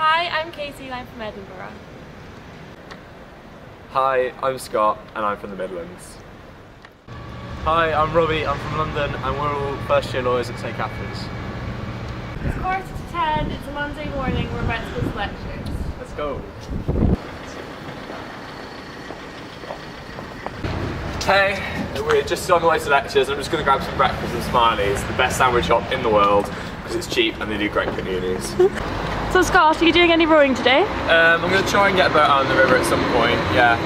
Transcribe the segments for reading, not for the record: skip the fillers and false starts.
Hi, I'm Katie and I'm from Edinburgh. Hi, I'm Scott and I'm from the Midlands. Hi, I'm Robbie, I'm from London and we're all first year lawyers at St Catherine's. It's 9:45, it's a Monday morning, we're about to go to lectures. Let's go. Hey, we're just on the way to lectures. I'm just going to grab some breakfast and Smiley's, the best sandwich shop in the world, because it's cheap and they do great paninis. So Scott, are you doing any rowing today? I'm going to try and get a boat out on the river at some point, yeah.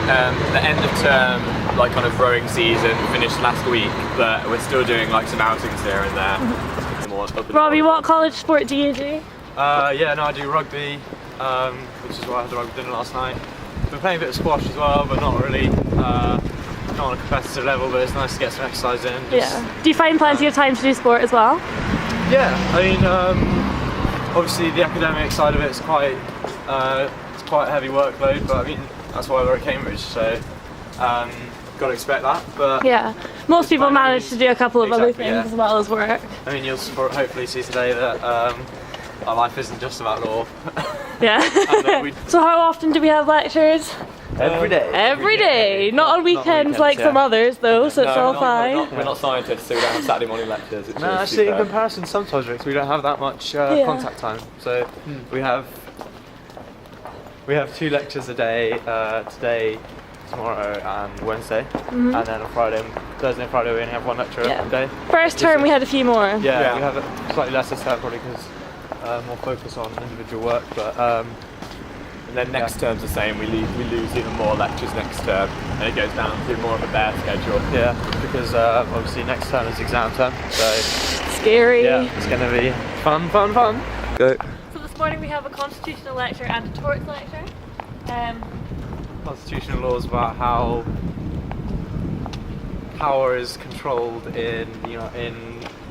The end of term, like kind of rowing season finished last week, but we're still doing like some outings here and there. Robbie, what college sport do you do? Yeah, no, I do rugby, which is why I had the rugby dinner last night. Been playing a bit of squash as well, but not really, not on a competitive level, but it's nice to get some exercise in. Yeah. Do you find plenty of time to do sport as well? Yeah, I mean, obviously the academic side of it is quite a heavy workload, but I mean, that's why we're at Cambridge, so got to expect that. But yeah, most people manage to do a couple of other things yeah, as well as work. I mean, you'll hopefully see today that our life isn't just about law. Yeah. So how often do we have lectures? Every day. Every day. Not on weekends like some others though, so it's all fine. We're not scientists, so we don't have Saturday morning lectures. No, actually, in comparison to some subjects, we don't have that much contact time. So we have 2 lectures a day, today, tomorrow, and Wednesday, and then on Thursday and Friday we only have 1 lecture a day. First term we had a few more. Yeah, we have it slightly less this term probably because more focus on individual work, but. And then next term's the same, we lose even more lectures next term and it goes down to more of a bare schedule. Yeah, because obviously next term is exam term, so... Scary. Yeah, it's going to be fun. Go. So this morning we have a constitutional lecture and a torts lecture. Constitutional law is about how power is controlled in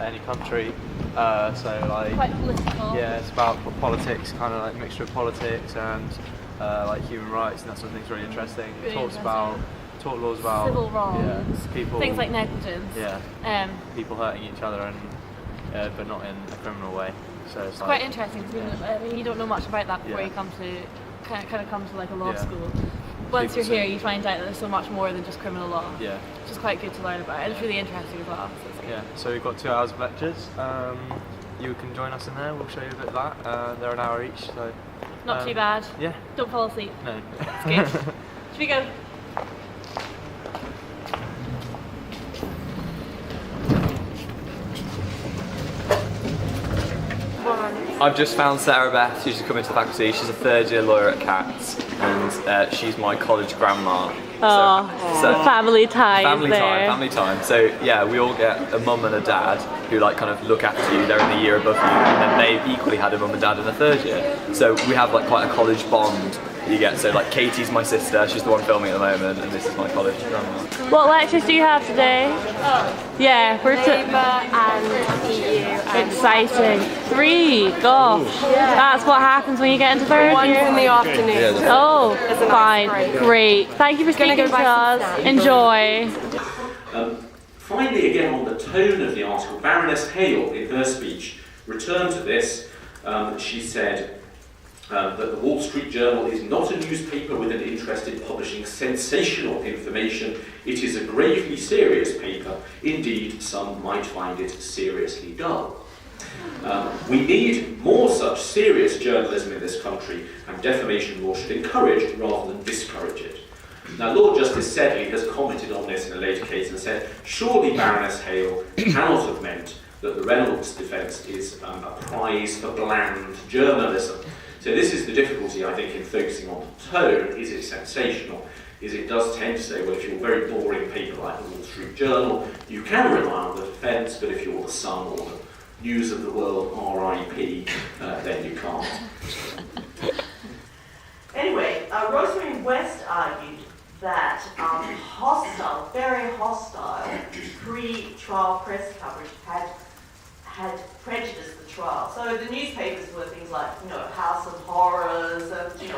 any country. So like quite political. Yeah, it's about politics, kind of like mixture of politics and like human rights and that sort of thing's really interesting. It talks about laws about civil wrongs, people, things like negligence. Yeah. People hurting each other and but not in a criminal way. So it's like, quite interesting. I mean, you don't know much about that before you come to kind of come to like a law school. Once you're here, you find out that there's so much more than just criminal law. Yeah. Which is quite good to learn about. And it's really interesting as well. So yeah. So we've got 2 hours of lectures. You can join us in there. We'll show you a bit of that. They're an hour each, so. Not too bad. Yeah. Don't fall asleep. No. It's good. Should we go? I've just found Sarah Beth, who's just come into the faculty. She's a 3rd year lawyer at CATS and she's my college grandma. So family time. Family time. So yeah, we all get a mum and a dad who like kind of look after you. They're in the year above you, and then they've equally had a mum and dad in the 3rd year. So we have like quite a college bond that you get. So like Katie's my sister, she's the one filming at the moment, and this is my college grandma. What lectures do you have today? Yeah, we're Labour and EU. And exciting. 3, gosh. That's what happens when you get into 3rd One's year. in the afternoon. Oh, There's a nice fine, break. great. Thank you for speaking to us. Enjoy. Finally, again on the tone of the article, Baroness Hale, in her speech, returned to this. She said that the Wall Street Journal is not a newspaper with an interest in publishing sensational information. It is a gravely serious paper. Indeed, some might find it seriously dull. We need more such serious journalism in this country, and defamation law should encourage rather than discourage it. Now, Lord Justice Sedley has commented on this in a later case and said, surely Baroness Hale cannot have meant that the Reynolds defence is a prize for bland journalism. So this is the difficulty, I think, in focusing on the tone. Is it sensational? It does tend to say, well, if you're a very boring paper like the Wall Street Journal, you can rely on the defence, but if you're the Sun or the News of the World, RIP, then you can't. Anyway, Rosemary West argued that hostile, very hostile, pre-trial press coverage had prejudiced the trial. So the newspapers were things like, House of Horrors, and the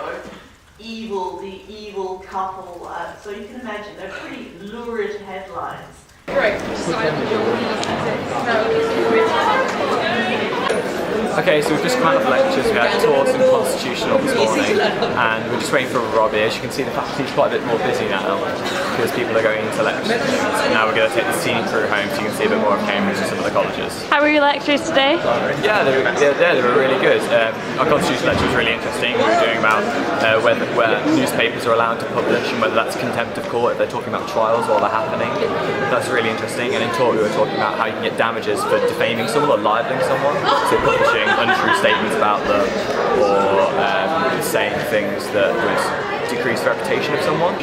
evil couple. So you can imagine they're pretty lurid headlines. Great. Okay, so we've just come out of lectures, we had talks in Constitutional this morning, and we're just waiting for Robbie. As you can see, the faculty's quite a bit more busy now, because people are going into lectures. And now we're going to take the scenic route home so you can see a bit more of Cambridge and some of the colleges. How were your lectures today? Yeah, they were really good. Our Constitution lecture was really interesting. We were doing about where newspapers are allowed to publish and whether that's contempt of court if they're talking about trials while they're happening. That's really interesting. And in talk we were talking about how you can get damages for defaming someone or libeling someone. So publishing untrue statements about them or saying things that would decrease the reputation of someone.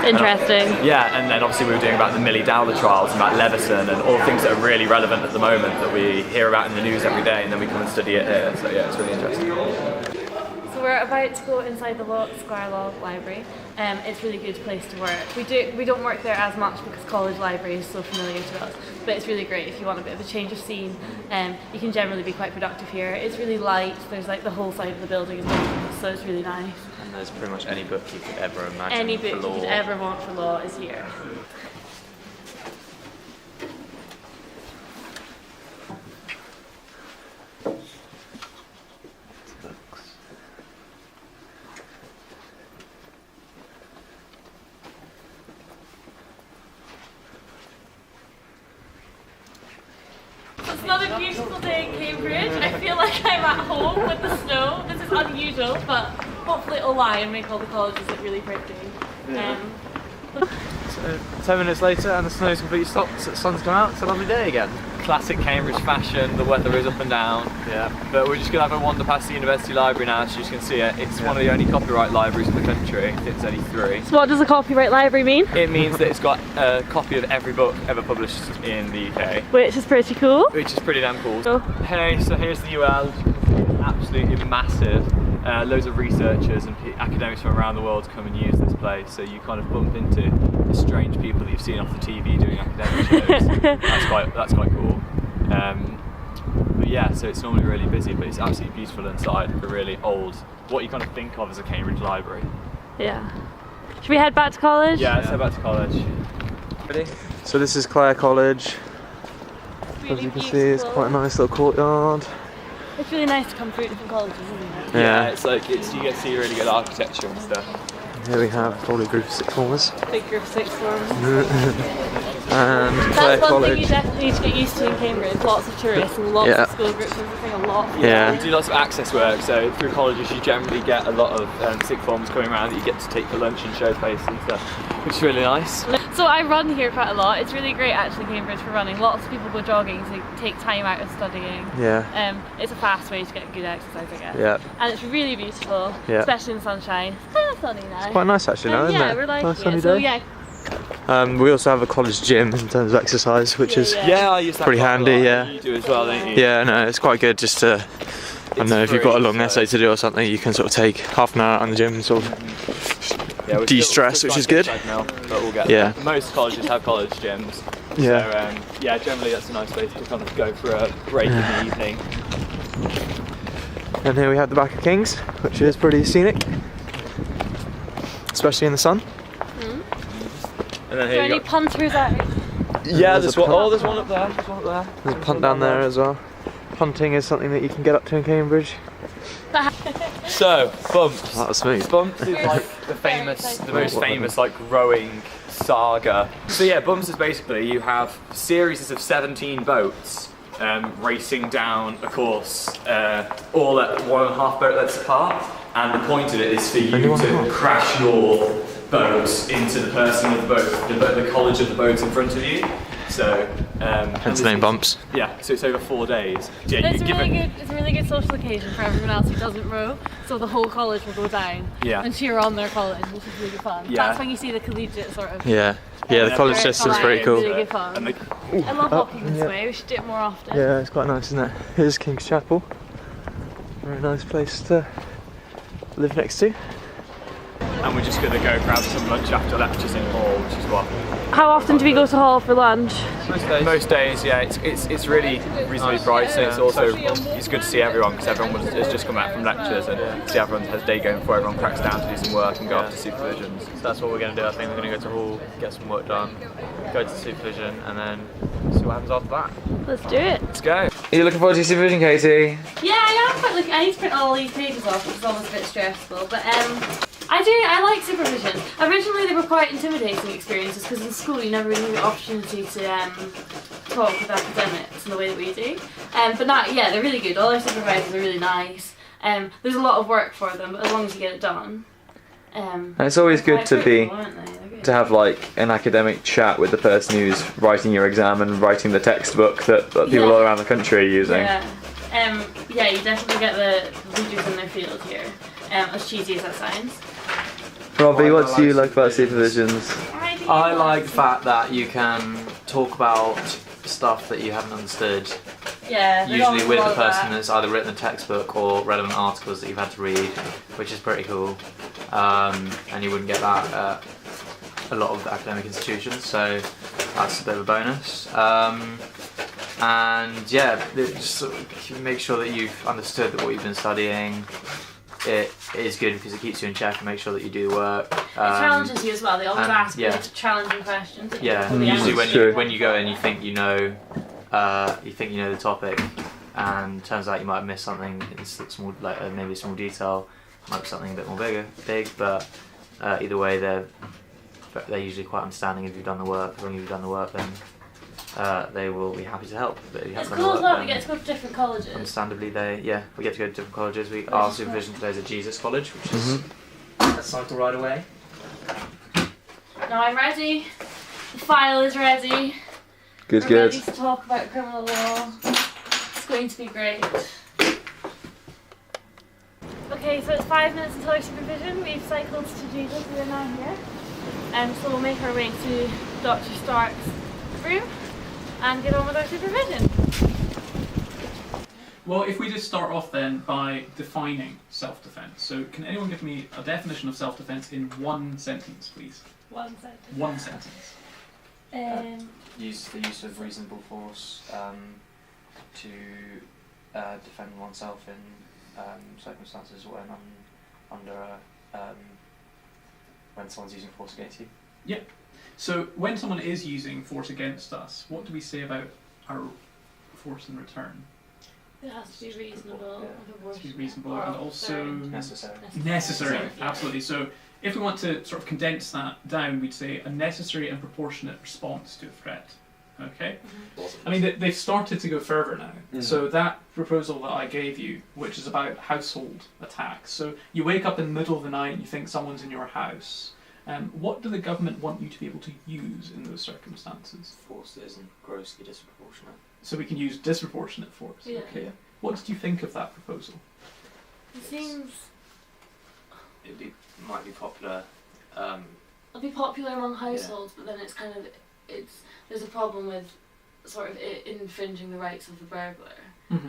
Interesting. And then obviously we were doing about the Millie Dowler trials and about Leveson and all things that are really relevant at the moment that we hear about in the news every day, and then we come and study it here. So yeah, it's really interesting. So we're about to go inside the Square Law Library. It's a really good place to work. We don't work there as much because college library is so familiar to us, but it's really great if you want a bit of a change of scene. You can generally be quite productive here. It's really light. There's like the whole side of the building is open, so it's really nice. And there's pretty much any book you could ever imagine. Any book you could ever want for law is here. It's another beautiful day in Cambridge. I feel like I'm at home with the snow. This is unusual, but hopefully it'll lie and make all the colleges look really pretty. So 10 minutes later and the snow's completely stopped, so the sun's come out. It's a lovely day again. Classic Cambridge fashion, the weather is up and down. Yeah. But we're just going to have a wander past the University Library now, so you can see it. It's one of the only copyright libraries in the country. I think it's only 3. So what does a copyright library mean? It means that it's got a copy of every book ever published in the UK. Which is pretty cool. Which is pretty damn cool. Oh. Hey, so here's the UL, absolutely massive. Loads of researchers and academics from around the world come and use this place, so you kind of bump into the strange people that you've seen off the TV doing academic shows. That's quite cool. But yeah, so it's normally really busy, but it's absolutely beautiful inside. A really old, what you kind of think of as a Cambridge library. Yeah. Should we head back to college? Yeah, let's head back to college. Ready? So this is Clare College. Really As you can beautiful. see, it's quite a nice little courtyard. It's really nice to come through different colleges, isn't it? Yeah, it's like you get to see really good architecture and stuff. Here we have probably a group of sixth formers. Big group of sixth formers. And Clare That's one College. thing you definitely need to get used to in Cambridge. Lots of tourists and lots of school groups visiting a lot. Yeah. We do lots of access work, so through colleges you generally get a lot of sixth forms coming around that you get to take for lunch and show place and stuff, which is really nice. So I run here quite a lot. It's really great actually, Cambridge, for running. Lots of people go jogging to take time out of studying. Yeah. It's a fast way to get good exercise, I guess. Yeah. And it's really beautiful, especially in sunshine. It's kind of sunny now. Quite nice actually now, isn't it? Yeah, we're liking nice sunny it. So day. yeah. We also have a college gym in terms of exercise, which is I use that pretty quite a handy. lot. Yeah. You do as well, don't you? Yeah, no, it's quite good just to. I don't know, if you've got a long essay to do or something, you can sort of take half an hour out in the gym and sort of de-stress, which is good. But we'll get Yeah. there. Most colleges have college gyms. Yeah. So generally that's a nice place to kind of go for a break in the evening. And here we have the back of King's, which is pretty scenic, especially in the sun. And then Are there any punters out? Yeah, There's there's a one. punt. Oh, there's one up there. There's one up there. There's a punt down there as well. Punting is something that you can get up to in Cambridge. So, bumps. That was smooth. Bumps is like the most famous like rowing saga. So yeah, bumps is basically you have series of 17 boats racing down a course, all at 1.5 boat lengths apart, and the point of it is for you to crash your boat into the person of the boat, the college of the boat in front of you. So, hence the name Bumps. Yeah, so it's over 4 days. Yeah, It's a really good social occasion for everyone else who doesn't row. So the whole college will go down and cheer on their college, which is really fun. Yeah. That's when you see the collegiate sort of. Yeah, the college system's pretty cool. Really good fun. I love walking this way. We should do it more often. Yeah, it's quite nice, isn't it? Here's King's Chapel. Very nice place to live next to. and we're just going to go grab some lunch after lectures in hall, which is what. How often do we go to hall for lunch? Most days, yeah. It's really reasonably priced, and it's also it's good to see everyone because everyone has just come back from lectures and see everyone has a day going before everyone cracks down to do some work and go up to supervisions. So that's what we're going to do. I think we're going to go to hall, get some work done, go to supervision, and then see what happens after that. Let's do it. Let's go. Are you looking forward to your supervision, Katie? Yeah, I am quite looking. I need to print all these pages off, which is always a bit stressful, but I like supervision. Originally they were quite intimidating experiences because in school you never really had the opportunity to talk with academics in the way that we do. But now, yeah, they're really good. All our supervisors are really nice. There's a lot of work for them, but as long as you get it done. And it's always good to have like an academic chat with the person who's writing your exam and writing the textbook that people all around the country are using. Yeah, you definitely get the leaders in their field here, as cheesy as that sounds. Robbie, what do you like about supervisions? I like the fact that you can talk about stuff that you haven't understood. Yeah, usually with the person that's either written the textbook or relevant articles that you've had to read, which is pretty cool. And you wouldn't get that at a lot of the academic institutions, so that's a bit of a bonus. And yeah, just sort of make sure that you've understood that what you've been studying. It is good because it keeps you in check and makes sure that you do the work. It challenges you as well. They always ask you challenging questions. Yeah, usually when you go in, you think you know the topic, and turns out you might have missed something in small, like maybe a small detail, might be something a bit more big. But either way, they're usually quite understanding if you've done the work. As long as you've done the work, then they will be happy to help. But if you it's haven't cool done as the work, well. We get to go to different colleges. Understandably, we get to go to different colleges. Our supervision today is at Jesus College, which is a cycle ride away. Now I'm ready. The file is ready. Good. We're ready to talk about criminal law. It's going to be great. Okay, so it's 5 minutes until our supervision. We've cycled to Jesus. We are now here. So we'll make our way to Dr. Stark's room and get on with our supervision. Well, if we just start off then by defining self-defense. So can anyone give me a definition of self-defense in one sentence, please? One sentence. One sentence. The use of reasonable force to defend oneself in circumstances when someone's using force against you. Yeah. So when someone is using force against us, what do we say about our force in return? It has to be reasonable. It has to be reasonable and also necessary. Necessary, absolutely. So if we want to sort of condense that down, we'd say a necessary and proportionate response to a threat. Okay? I mean, they've started to go further now. So that proposal that I gave you, which is about household attacks. So you wake up in the middle of the night and you think someone's in your house. What do the government want you to be able to use in those circumstances? Force that isn't grossly disproportionate. So we can use disproportionate force. Yeah. Okay. What did you think of that proposal? It seems... Might be popular. It'll be popular among households, but then there's a problem with sort of it infringing the rights of the burglar.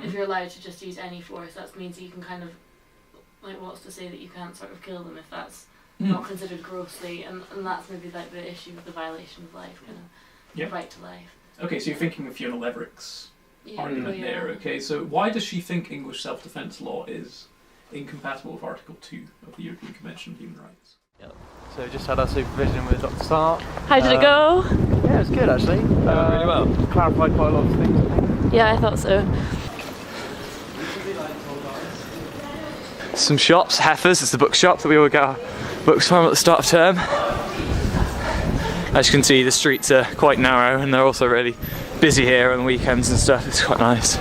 If you're allowed to just use any force, that means you can kind of, like, what's to say that you can't sort of kill them if that's not considered grossly, and that's maybe like the issue with the violation of life, kind of the right to life. Okay, so you're thinking of Fiona Leverick's argument there. Okay, so why does she think English self-defence law is incompatible with Article 2 of the European Convention on Human Rights? Yep. So we just had our supervision with Dr. Stark. How did it go? Yeah, it was good actually. Really well. Clarified quite a lot of things, I think. Yeah, I thought so. Some shops, Heifers, it's the bookshop that we all get our books from at the start of term. As you can see, the streets are quite narrow and they're also really busy here on the weekends and stuff. It's quite nice.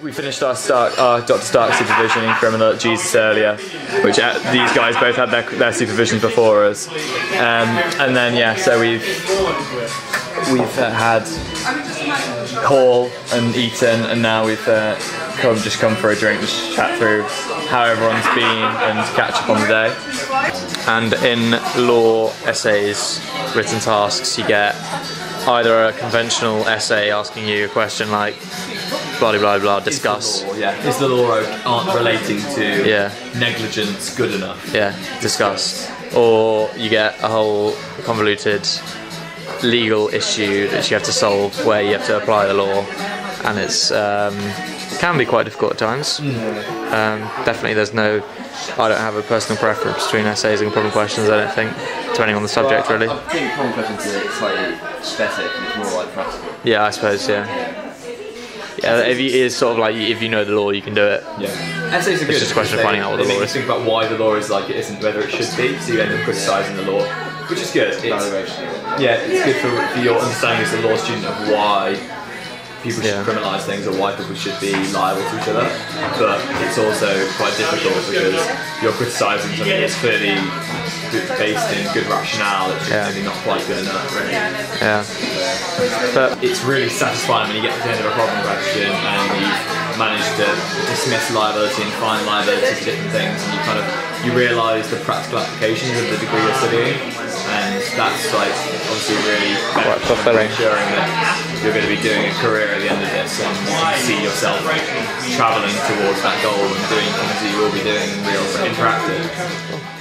We finished our Dr. Stark supervision in criminal at Jesus earlier, which these guys both had their supervision before us, and then so we've had Hall and eaten, and now we've just come for a drink, just chat through how everyone's been and catch up on the day. And in law essays, written tasks, you get either a conventional essay asking you a question like, blah blah blah blah, discuss. Is the law aren't relating to Yeah. negligence good enough? Yeah, discuss. Or you get a whole convoluted legal issue that you have to solve where you have to apply the law, and it's can be quite difficult at times. Definitely, I don't have a personal preference between essays and problem questions. I don't think, depending on the subject, really. I think problem questions are slightly aesthetic and it's more like practical. Yeah, I suppose. Yeah. Yeah, it's sort of like if you know the law, you can do it. Yeah. Essays are good. It's just a question of finding out what the law is. Think about why the law is like it isn't, whether it should be. So you end up criticising the law, which is good. It's good for your understanding as a law student of why people should criminalise things or why people should be liable to each other. But it's also quite difficult because you're criticising something that's clearly based in good rationale. It's just maybe not quite good enough, really. Yeah. But it's really satisfying when you get to the end of a problem question and you've managed to dismiss liability and find liability to different things, and you realise the practical applications of the degree you're studying, and that's like obviously really beneficial for ensuring that you're going to be doing a career at the end of this, and you can see yourself travelling towards that goal and doing things that you will be doing in practice.